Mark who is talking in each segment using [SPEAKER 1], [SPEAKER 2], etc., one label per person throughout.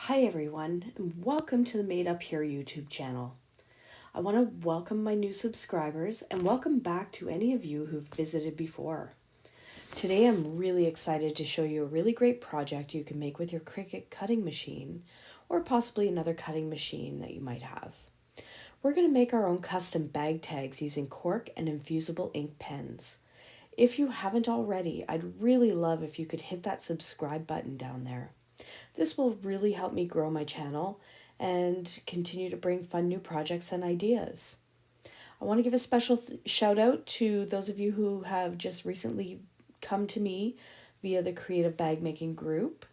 [SPEAKER 1] Hi everyone, and welcome to the Made Up Here YouTube channel. I want to welcome my new subscribers and welcome back to any of you who've visited before. Today I'm really excited to show you a really great project you can make with your Cricut cutting machine or possibly another cutting machine that you might have. We're going to make our own custom bag tags using cork and Infusible ink pens. If you haven't already, I'd really love if you could hit that subscribe button down there. This will really help me grow my channel and continue to bring fun new projects and ideas. I want to give a special shout out to those of you who have just recently come to me via the Creative Bag Making group.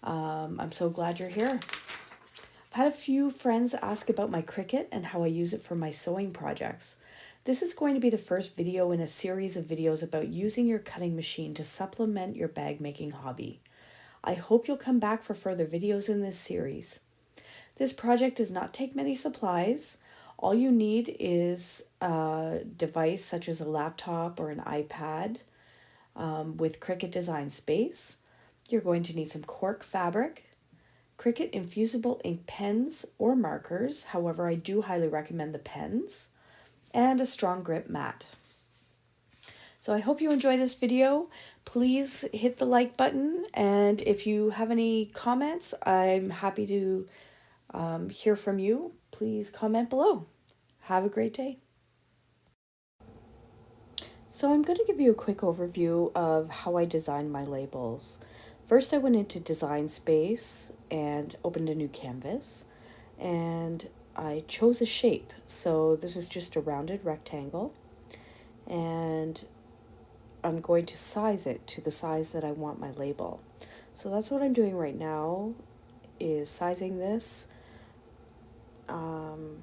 [SPEAKER 1] I'm so glad you're here. I've had a few friends ask about my Cricut and how I use it for my sewing projects. This is going to be the first video in a series of videos about using your cutting machine to supplement your bag making hobby. I hope you'll come back for further videos in this series. This project does not take many supplies. All you need is a device such as a laptop or an iPad with Cricut Design Space. You're going to need some cork fabric, Cricut Infusible ink pens or markers, however I do highly recommend the pens, and a strong grip mat. So I hope you enjoy this video. Please hit the like button, and if you have any comments, I'm happy to hear from you. Please comment below. Have a great day. So I'm going to give you a quick overview of how I designed my labels. First, I went into Design Space and opened a new canvas, and I chose a shape. So this is just a rounded rectangle, and I'm going to size it to the size that I want my label. So that's what I'm doing right now, is sizing this to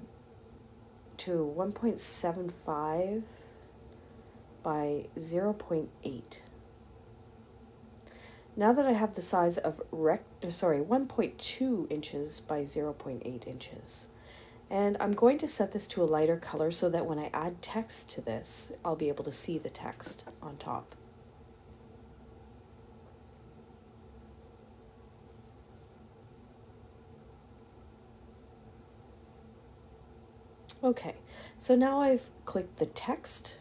[SPEAKER 1] 1.75 by 0.8. Now that I have the size of 1.2 inches by 0.8 inches. And I'm going to set this to a lighter color so that when I add text to this, I'll be able to see the text on top. Okay, so now I've clicked the text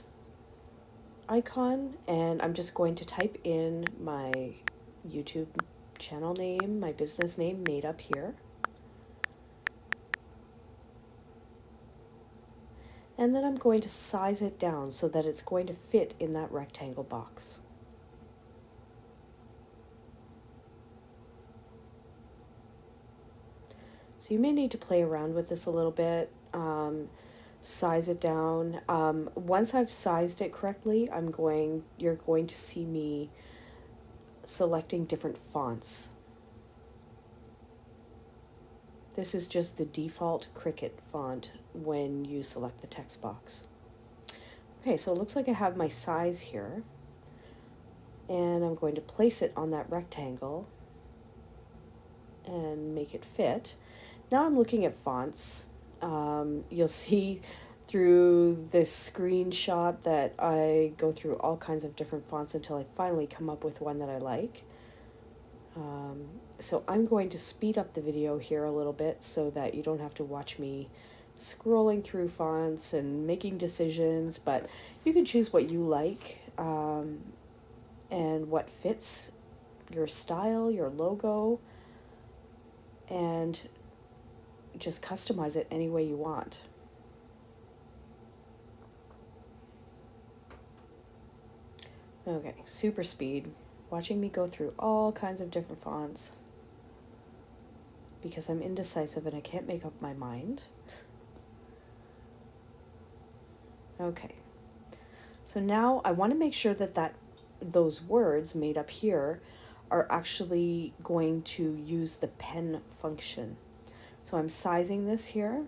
[SPEAKER 1] icon and I'm just going to type in my YouTube channel name, my business name, Made Up Here. And then I'm going to size it down so that it's going to fit in that rectangle box. So you may need to play around with this a little bit, size it down. Once I've sized it correctly, you're going to see me selecting different fonts. This is just the default Cricut font when you select the text box. Okay, so it looks like I have my size here, and I'm going to place it on that rectangle and make it fit. Now I'm looking at fonts. You'll see through this screenshot that I go through all kinds of different fonts until I finally come up with one that I like. So I'm going to speed up the video here a little bit so that you don't have to watch me scrolling through fonts and making decisions, but you can choose what you like and what fits your style, your logo, and just customize it any way you want. Okay, super speed, watching me go through all kinds of different fonts because I'm indecisive and I can't make up my mind. Okay, so now I want to make sure that those words made up here are actually going to use the pen function. So I'm sizing this here.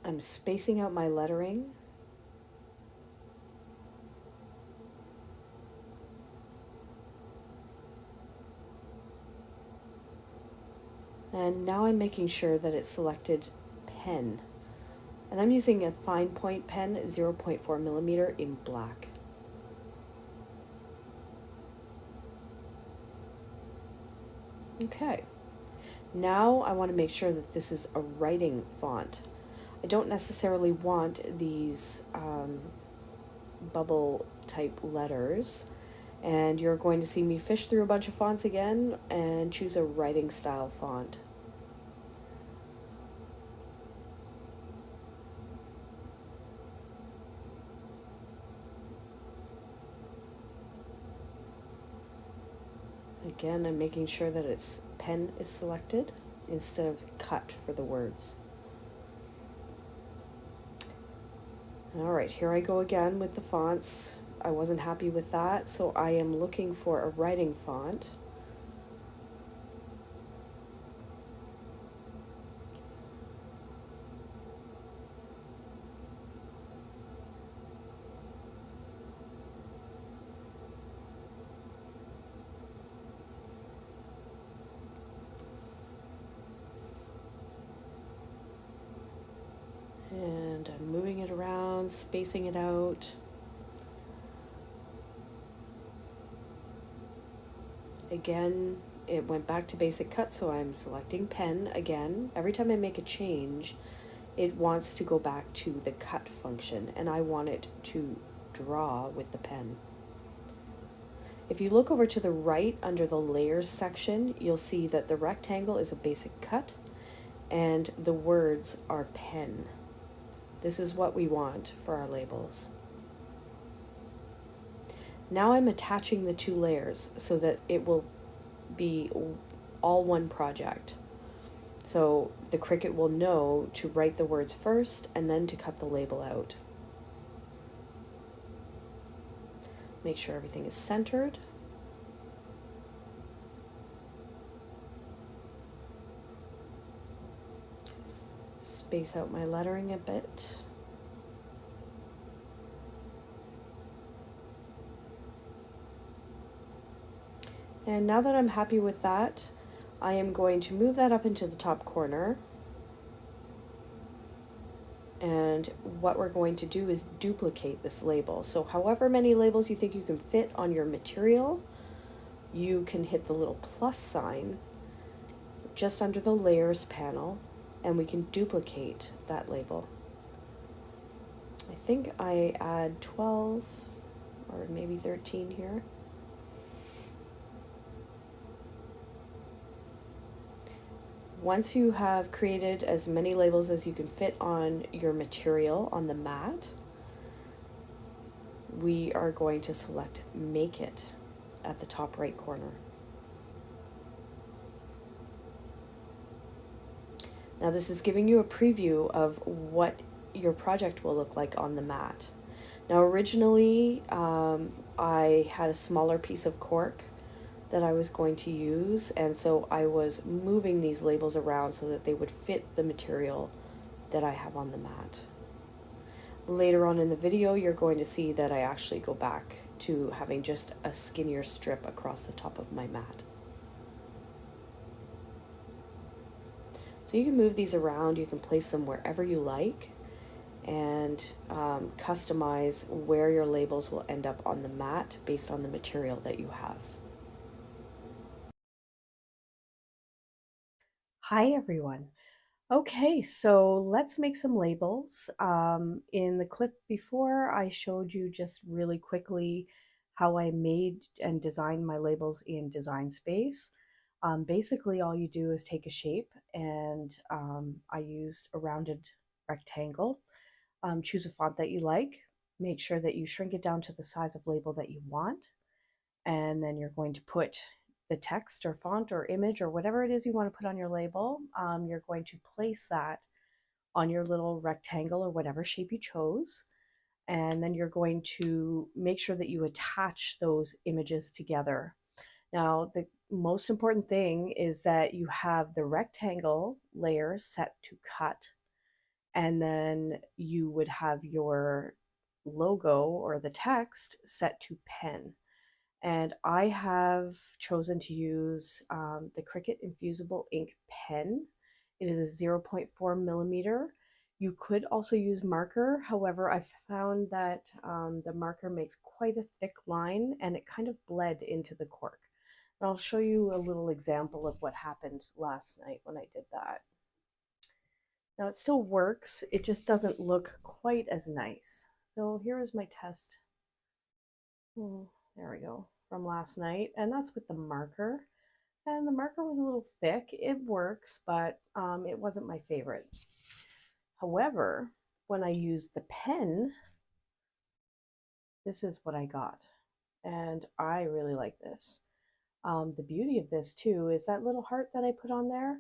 [SPEAKER 1] I'm spacing out my lettering. And now I'm making sure that it's selected pen. And I'm using a fine point pen, 0.4 millimeter in black. Okay, now I want to make sure that this is a writing font. I don't necessarily want these bubble type letters, and you're going to see me fish through a bunch of fonts again and choose a writing style font. Again, I'm making sure that its pen is selected instead of cut for the words. All right, here I go again with the fonts. I wasn't happy with that, so I am looking for a writing font. And I'm moving it around, spacing it out. Again, it went back to basic cut, so I'm selecting pen again. Every time I make a change, it wants to go back to the cut function, and I want it to draw with the pen. If you look over to the right under the layers section, you'll see that the rectangle is a basic cut and the words are pen. This is what we want for our labels. Now I'm attaching the two layers so that it will be all one project. So the Cricut will know to write the words first and then to cut the label out. Make sure everything is centered. Space out my lettering a bit. And now that I'm happy with that, I am going to move that up into the top corner. And what we're going to do is duplicate this label. So however many labels you think you can fit on your material, you can hit the little plus sign just under the layers panel, and we can duplicate that label. I think I add 12 or maybe 13 here. Once you have created as many labels as you can fit on your material on the mat, we are going to select Make It at the top right corner. Now this is giving you a preview of what your project will look like on the mat. Now originally I had a smaller piece of cork that I was going to use, and so I was moving these labels around so that they would fit the material that I have on the mat. Later on in the video, you're going to see that I actually go back to having just a skinnier strip across the top of my mat. So you can move these around, you can place them wherever you like, and customize where your labels will end up on the mat based on the material that you have. Hi everyone. Okay, so let's make some labels. In the clip before, I showed you just really quickly how I made and designed my labels in Design Space. Basically, all you do is take a shape, and I used a rounded rectangle. Choose a font that you like. Make sure that you shrink it down to the size of label that you want, and then you're going to put the text or font or image or whatever it is you want to put on your label. You're going to place that on your little rectangle or whatever shape you chose. And then you're going to make sure that you attach those images together. Now, the most important thing is that you have the rectangle layer set to cut, and then you would have your logo or the text set to pen. And I have chosen to use the Cricut Infusible ink pen. It is a 0.4 millimeter. You could also use marker. However, I found that the marker makes quite a thick line and it kind of bled into the cork. I'll show you a little example of what happened last night when I did that. Now it still works, it just doesn't look quite as nice. So here is my test. There we go, from last night, and that's with the marker. And the marker was a little thick. It works, but it wasn't my favorite. However, when I used the pen, this is what I got. And I really like this. The beauty of this too is that little heart that I put on there,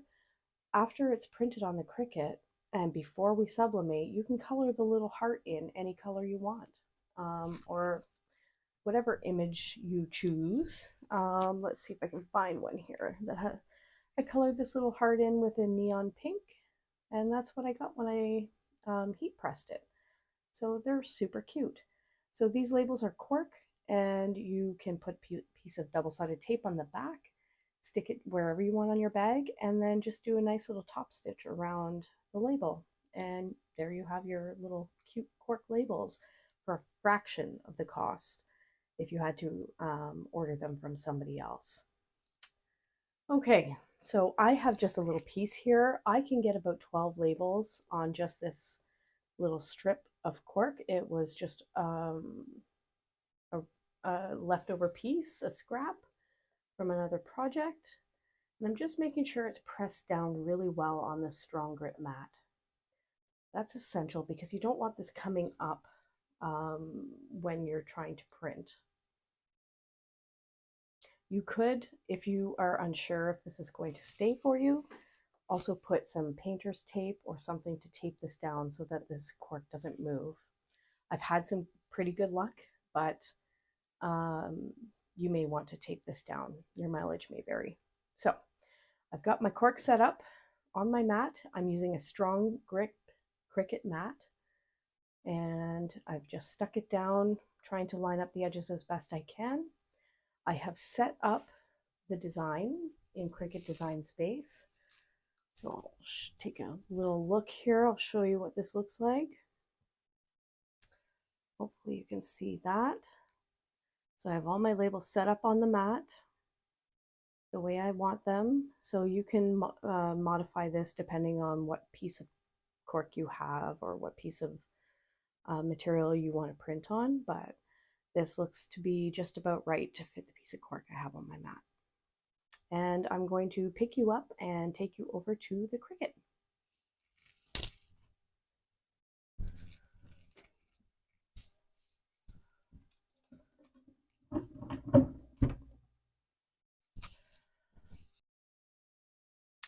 [SPEAKER 1] after it's printed on the Cricut and before we sublimate, you can color the little heart in any color you want, or whatever image you choose. Let's see if I can find one here that has, I colored this little heart in with a neon pink, and that's what I got when I heat pressed it. So they're super cute. So these labels are cork, and you can put a piece of double-sided tape on the back, stick it wherever you want on your bag, and then just do a nice little top stitch around the label. And there you have your little cute cork labels for a fraction of the cost if you had to order them from somebody else. Okay, so I have just a little piece here. I can get about 12 labels on just this little strip of cork. It was just a leftover piece, a scrap from another project. And I'm just making sure it's pressed down really well on this strong grit mat. That's essential because you don't want this coming up when you're trying to print. You could, if you are unsure if this is going to stay for you, also put some painter's tape or something to tape this down so that this cork doesn't move. I've had some pretty good luck, but you may want to tape this down. Your mileage may vary. So I've got my cork set up on my mat. I'm using a strong grip Cricut mat, and I've just stuck it down, trying to line up the edges as best I can. I have set up the design in Cricut Design Space. So I'll take a little look here. I'll show you what this looks like. Hopefully you can see that. So I have all my labels set up on the mat the way I want them. So you can modify this depending on what piece of cork you have or what piece of material you want to print on. But this looks to be just about right to fit the piece of cork I have on my mat. And I'm going to pick you up and take you over to the Cricut.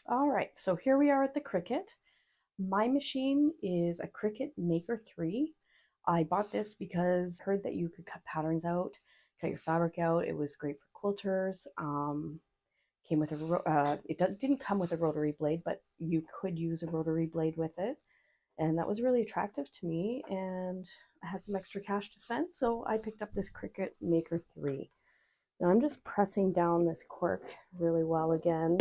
[SPEAKER 1] All right, so here we are at the Cricut. My machine is a Cricut Maker 3. I bought this because I heard that you could cut patterns out, cut your fabric out. It was great for quilters. Came with a, it didn't come with a rotary blade, but you could use a rotary blade with it. And that was really attractive to me, and I had some extra cash to spend, so I picked up this Cricut Maker 3. Now I'm just pressing down this cork really well again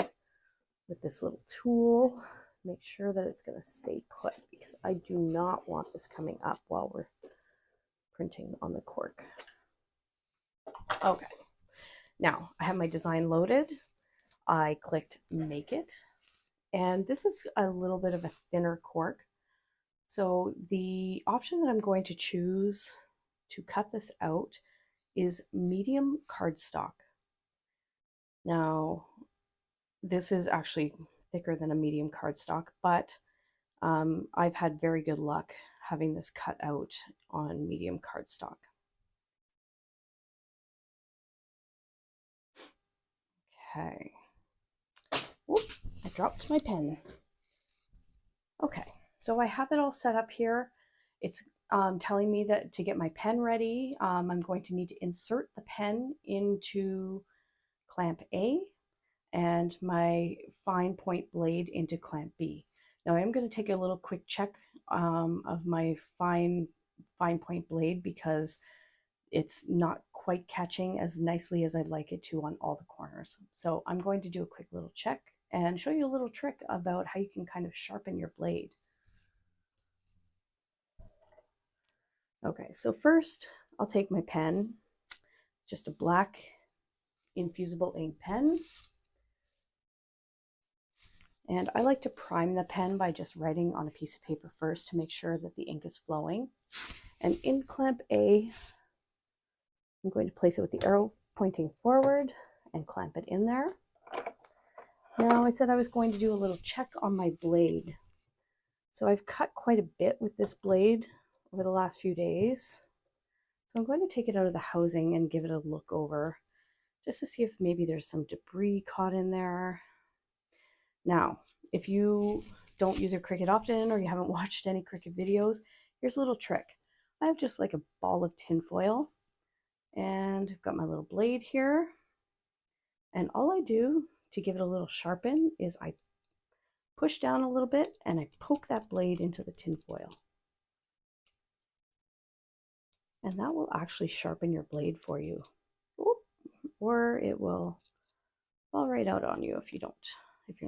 [SPEAKER 1] with this little tool. Make sure that it's going to stay put because I do not want this coming up while we're printing on the cork. Okay, now I have my design loaded. I clicked Make It, and this is a little bit of a thinner cork. So the option that I'm going to choose to cut this out is medium cardstock. Now, this is actually thicker than a medium cardstock, but I've had very good luck having this cut out on medium cardstock. Okay. Oop, I dropped my pen. Okay, so I have it all set up here. It's telling me that to get my pen ready, I'm going to need to insert the pen into clamp A and my fine point blade into clamp B. Now I'm going to take a little quick check of my fine point blade because it's not quite catching as nicely as I'd like it to on all the corners. So I'm going to do a quick little check and show you a little trick about how you can kind of sharpen your blade. Okay, so first I'll take my pen, just a black Infusible ink pen. And I like to prime the pen by just writing on a piece of paper first to make sure that the ink is flowing. And in clamp A, I'm going to place it with the arrow pointing forward and clamp it in there. Now I said I was going to do a little check on my blade. So I've cut quite a bit with this blade over the last few days. So I'm going to take it out of the housing and give it a look over just to see if maybe there's some debris caught in there. Now, if you don't use your Cricut often or you haven't watched any Cricut videos, here's a little trick. I have just like a ball of tin foil and I've got my little blade here. And all I do to give it a little sharpen is I push down a little bit and I poke that blade into the tin foil. And that will actually sharpen your blade for you. Or it will fall right out on you if you're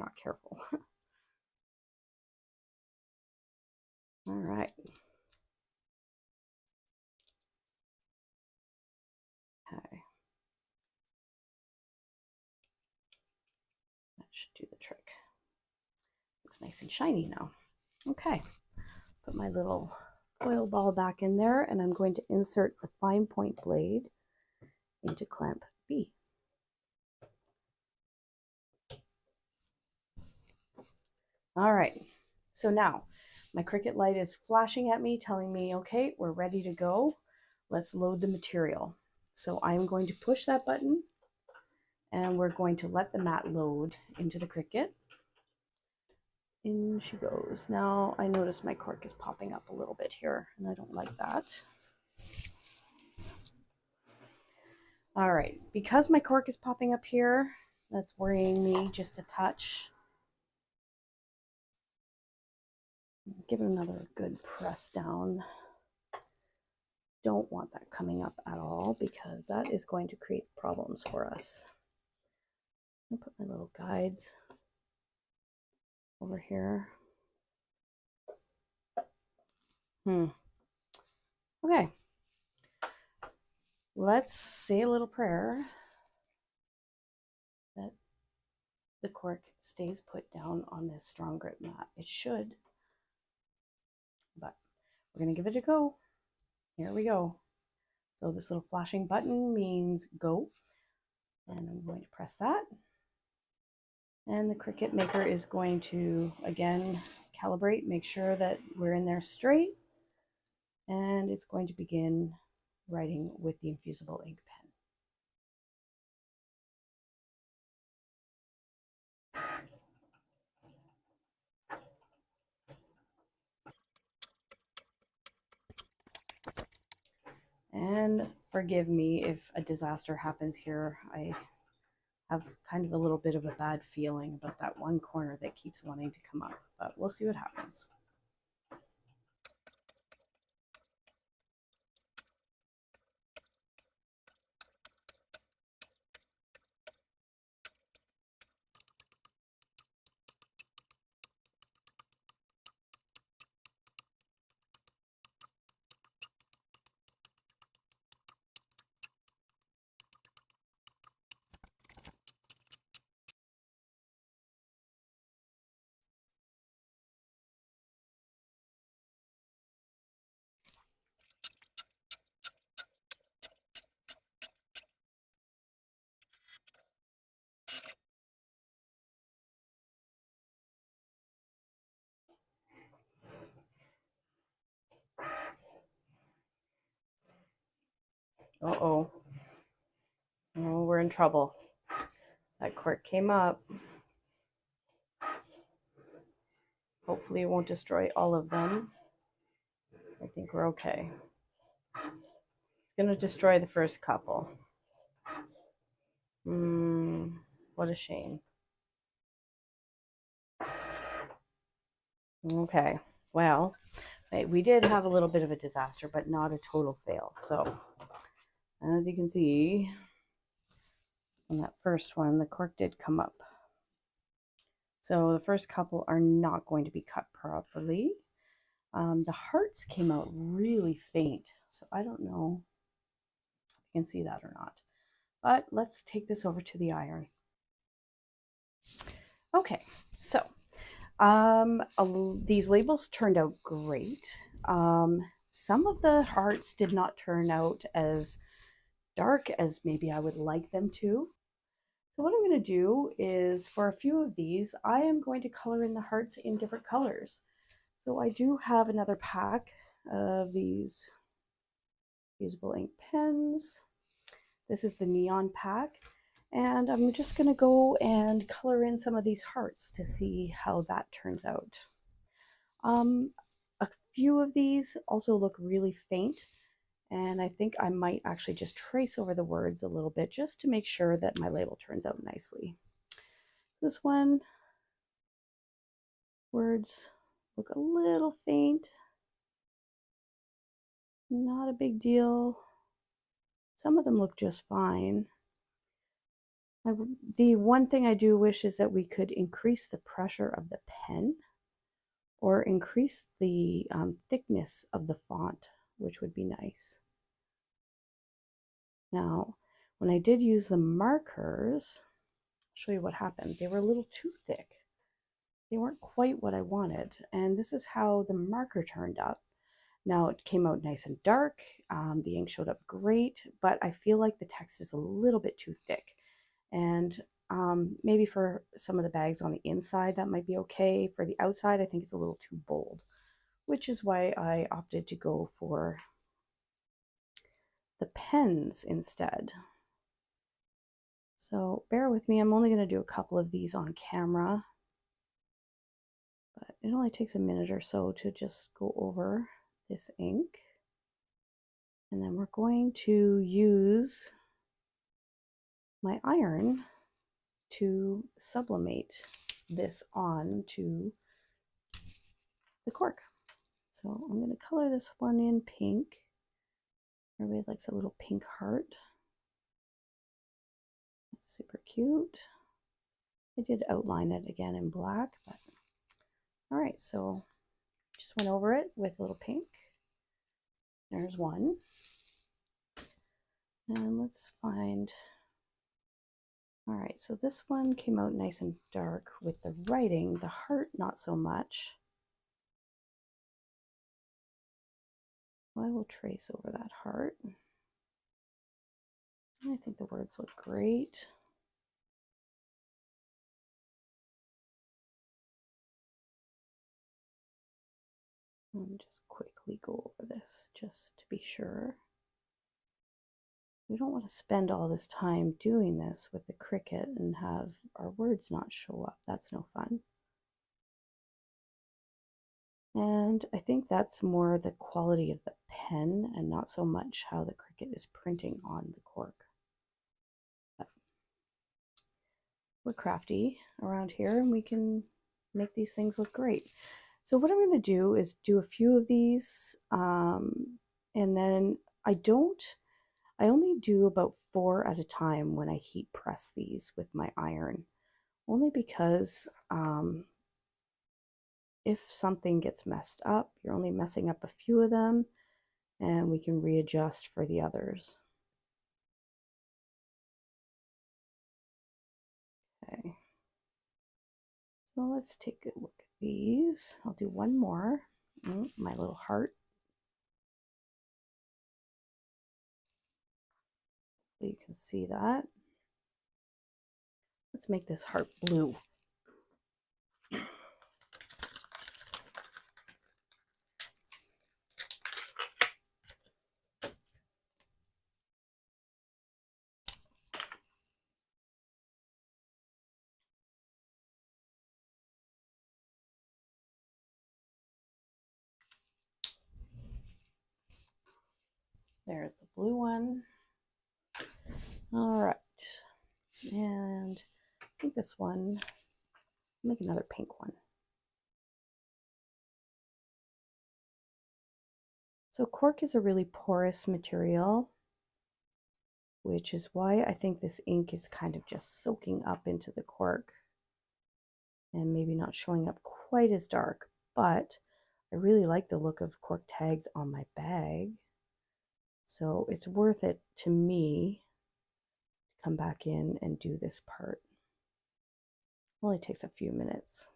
[SPEAKER 1] not careful. All right. Okay. That should do the trick. Looks nice and shiny now. Okay. Put my little foil ball back in there and I'm going to insert the fine point blade into clamp B. All right. So now my Cricut light is flashing at me, telling me, okay, we're ready to go. Let's load the material. So I'm going to push that button and we're going to let the mat load into the Cricut. In she goes. Now I notice my cork is popping up a little bit here and I don't like that. All right, because my cork is popping up here, that's worrying me just a touch. Give it another good press down. Don't want that coming up at all because that is going to create problems for us. I'll put my little guides over here. Okay. Let's say a little prayer that the cork stays put down on this strong grip mat. It should, but we're going to give it a go. Here we go. So this little flashing button means go, and I'm going to press that. And the Cricut Maker is going to, again, calibrate, make sure that we're in there straight, and it's going to begin writing with the Infusible ink pen. And forgive me if a disaster happens here. I have kind of a little bit of a bad feeling about that one corner that keeps wanting to come up, but we'll see what happens. Uh-oh. Oh, we're in trouble. That cork came up. Hopefully it won't destroy all of them. I think we're okay. It's going to destroy the first couple. What a shame. Okay, well, we did have a little bit of a disaster, but not a total fail. So, as you can see, on that first one, the cork did come up. So the first couple are not going to be cut properly. The hearts came out really faint, so I don't know if you can see that or not. but let's take this over to the iron. Okay, so these labels turned out great. Some of the hearts did not turn out as dark as maybe I would like them to. So what I'm going to do is, for a few of these, I am going to color in the hearts in different colors. So I do have another pack of these Infusible ink pens. This is the neon pack. And I'm just going to go and color in some of these hearts to see how that turns out. A few of these also look really faint, and I think I might actually just trace over the words a little bit just to make sure that my label turns out nicely. This one, words look a little faint. Not a big deal. Some of them look just fine. The one thing I do wish is that we could increase the pressure of the pen or increase the thickness of the font, which would be nice. Now, when I did use the markers, I'll show you what happened. They were a little too thick. They weren't quite what I wanted, and this is how the marker turned up. Now it came out nice and dark, the ink showed up great, but I feel like the text is a little bit too thick. And maybe for some of the bags on the inside that might be okay. For the outside, I think it's a little too bold, which is why I opted to go for the pens instead. So bear with me, I'm only going to do a couple of these on camera, but it only takes a minute or so to just go over this ink. And then we're going to use my iron to sublimate this on to the cork. So I'm going to color this one in pink. Everybody likes a little pink heart. That's super cute. I did outline it again in black, but all right, so just went over it with a little pink. There's one. And let's find, all right, so this one came out nice and dark with the writing, the heart not so much. I will trace over that heart. I think the words look great. Let me just quickly go over this just to be sure. We don't want to spend all this time doing this with the Cricut and have our words not show up. That's no fun. And I think that's more the quality of the pen and not so much how the Cricut is printing on the cork. But we're crafty around here and we can make these things look great. So what I'm going to do is do a few of these and then I only do about 4 at a time when I heat press these with my iron, only because if something gets messed up, you're only messing up a few of them and we can readjust for the others. Okay, so let's take a look at these. I'll do one more. My little heart. So you can see that. Let's make this heart blue. There's the blue one. All right, and I think this one, I'll make another pink one. So cork is a really porous material, which is why I think this ink is kind of just soaking up into the cork and maybe not showing up quite as dark, but I really like the look of cork tags on my bag. So it's worth it to me to come back in and do this part. It only takes a few minutes.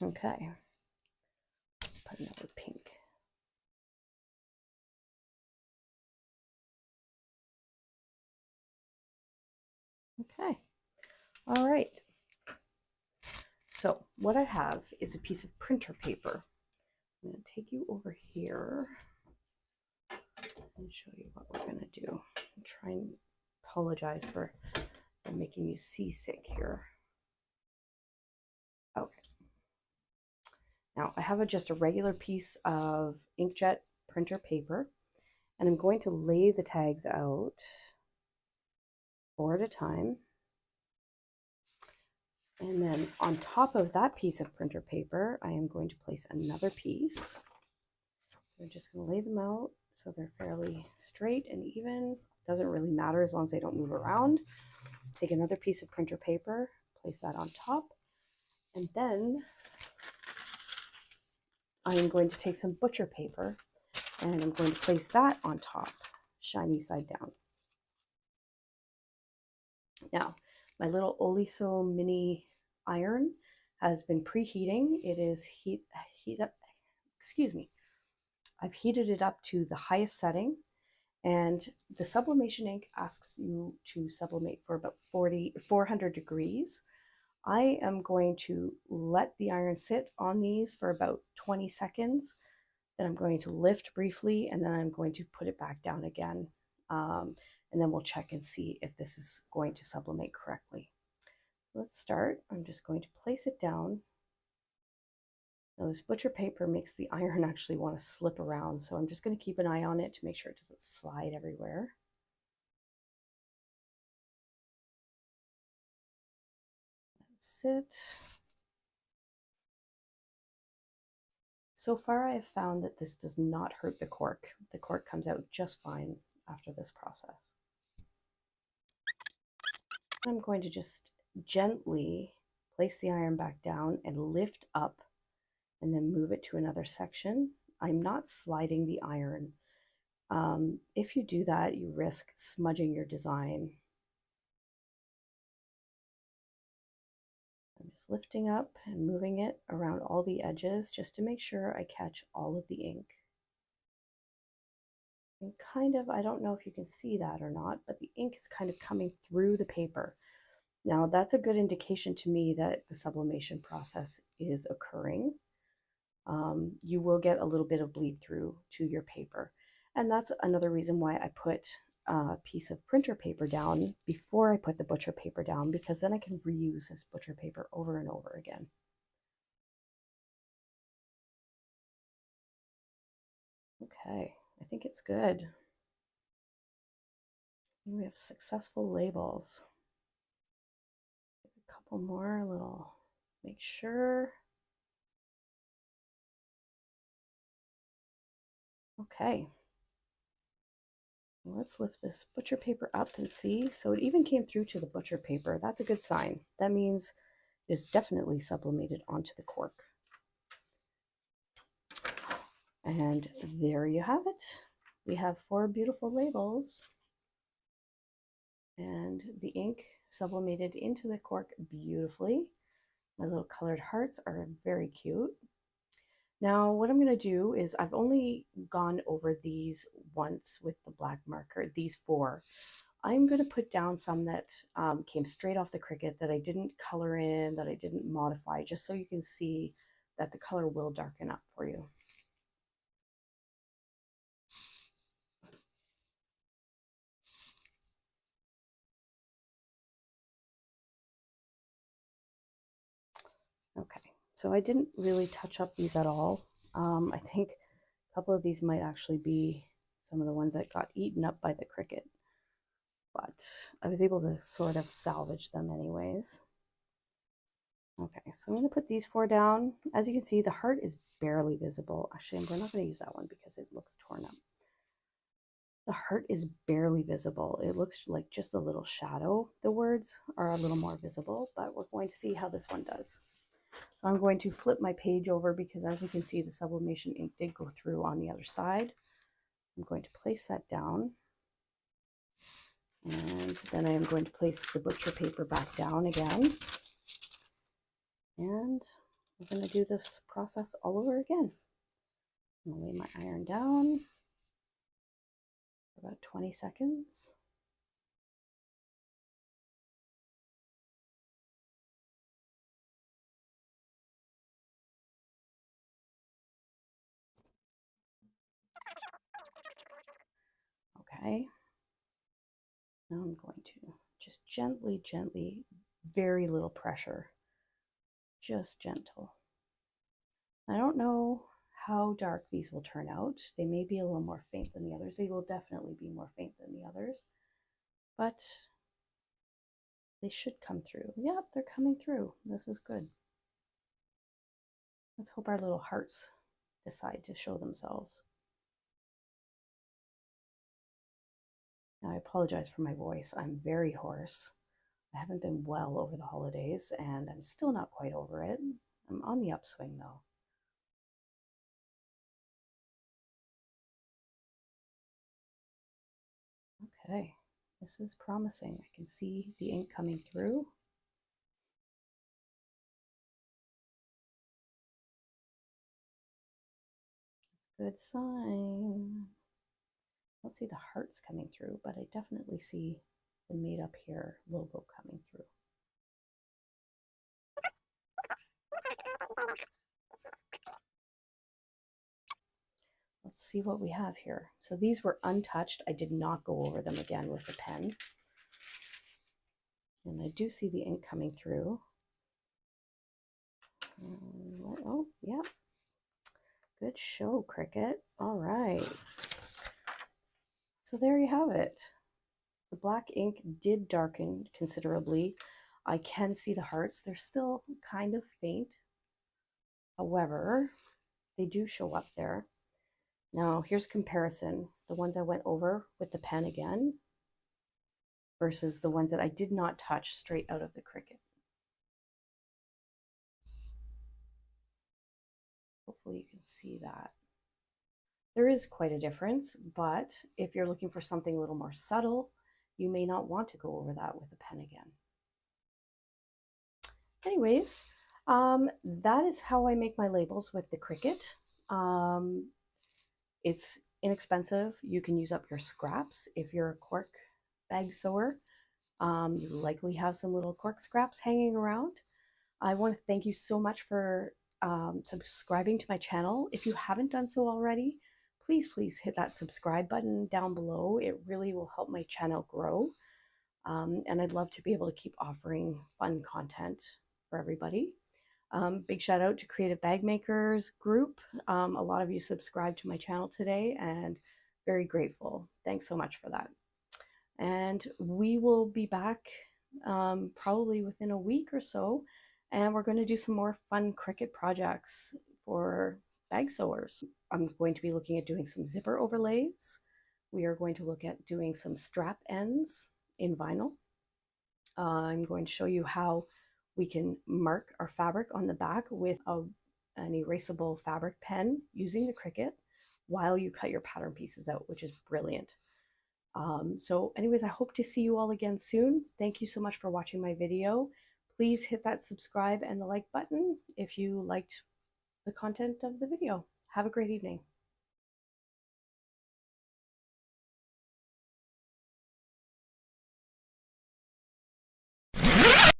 [SPEAKER 1] Okay, put another pink. Okay, all right. So what I have is a piece of printer paper. I'm going to take you over here and show you what we're going to do. I'm trying to apologize for making you seasick here. Okay. Now I have just a regular piece of inkjet printer paper, and I'm going to lay the tags out 4 at a time. And then on top of that piece of printer paper, I am going to place another piece. So I'm just going to lay them out so they're fairly straight and even. Doesn't really matter as long as they don't move around. Take another piece of printer paper, place that on top, and then I am going to take some butcher paper and I'm going to place that on top, shiny side down. Now, my little Oliso mini iron has been preheating. It is I've heated it up to the highest setting, and the sublimation ink asks you to sublimate for about 400 degrees. I am going to let the iron sit on these for about 20 seconds. Then I'm going to lift briefly, and then I'm going to put it back down again. And then we'll check and see if this is going to sublimate correctly. Let's start. I'm just going to place it down. Now this butcher paper makes the iron actually want to slip around, so I'm just going to keep an eye on it to make sure it doesn't slide everywhere. That's it. So far I have found that this does not hurt the cork. The cork comes out just fine after this process. I'm going to just gently place the iron back down and lift up and then move it to another section. I'm not sliding the iron. If you do that, you risk smudging your design. I'm just lifting up and moving it around all the edges just to make sure I catch all of the ink. And kind of, I don't know if you can see that or not, but the ink is kind of coming through the paper. Now that's a good indication to me that the sublimation process is occurring. You will get a little bit of bleed through to your paper. And that's another reason why I put a piece of printer paper down before I put the butcher paper down, because then I can reuse this butcher paper over and over again. Okay, I think it's good. We have successful labels. A couple more, little, make sure. Okay. Let's lift this butcher paper up and see. So it even came through to the butcher paper. That's a good sign. That means it is definitely sublimated onto the cork. And there you have it. We have 4 beautiful labels. And the ink sublimated into the cork beautifully. My little colored hearts are very cute. Now what I'm going to do is, I've only gone over these once with the black marker, these 4. I'm going to put down some that came straight off the Cricut, that I didn't color in, that I didn't modify, just so you can see that the color will darken up for you. Okay, so I didn't really touch up these at all. I think a couple of these might actually be some of the ones that got eaten up by the Cricut, but I was able to sort of salvage them anyways. Okay, so I'm going to put these 4 down. As you can see, the heart is barely visible. Actually, we're not going to use that one because it looks torn up. The heart is barely visible. It looks like just a little shadow. The words are a little more visible, but we're going to see how this one does. So I'm going to flip my page over because, as you can see, the sublimation ink did go through on the other side. I'm going to place that down. And then I am going to place the butcher paper back down again. And we're going to do this process all over again. I'm going to lay my iron down for about 20 seconds. Okay. Now I'm going to just gently, very little pressure, just gentle. I don't know how dark these will turn out. They may be a little more faint than the others. They will definitely be more faint than the others, but they should come through. Yep, they're coming through. This is good. Let's hope our little hearts decide to show themselves. Now, I apologize for my voice. I'm very hoarse. I haven't been well over the holidays, and I'm still not quite over it. I'm on the upswing, though. Okay, this is promising. I can see the ink coming through. Good sign. I don't see the hearts coming through, but I definitely see the Made Up Here logo coming through. Let's see what we have here. So these were untouched. I did not go over them again with a pen. And I do see the ink coming through. Oh, yeah. Good show, Cricut. All right. So there you have it. The black ink did darken considerably. I can see the hearts. They're still kind of faint. However, they do show up there. Now, here's comparison. The ones I went over with the pen again versus the ones that I did not touch straight out of the Cricut. Hopefully you can see that. There is quite a difference, but if you're looking for something a little more subtle, you may not want to go over that with a pen again. Anyways, that is how I make my labels with the Cricut. It's inexpensive. You can use up your scraps if you're a cork bag sewer. You likely have some little cork scraps hanging around. I want to thank you so much for subscribing to my channel. If you haven't done so already, please hit that subscribe button down below. It really will help my channel grow. And I'd love to be able to keep offering fun content for everybody. Big shout out to Creative Bag Makers group. A lot of you subscribed to my channel today, and very grateful. Thanks so much for that. And we will be back probably within a week or so, and we're going to do some more fun Cricut projects for bag sewers. I'm going to be looking at doing some zipper overlays. We are going to look at doing some strap ends in vinyl. I'm going to show you how we can mark our fabric on the back with an erasable fabric pen using the Cricut while you cut your pattern pieces out, which is brilliant. So anyways, I hope to see you all again soon. Thank you so much for watching my video. Please hit that subscribe and the like button if you liked the content of the video. Have a great evening.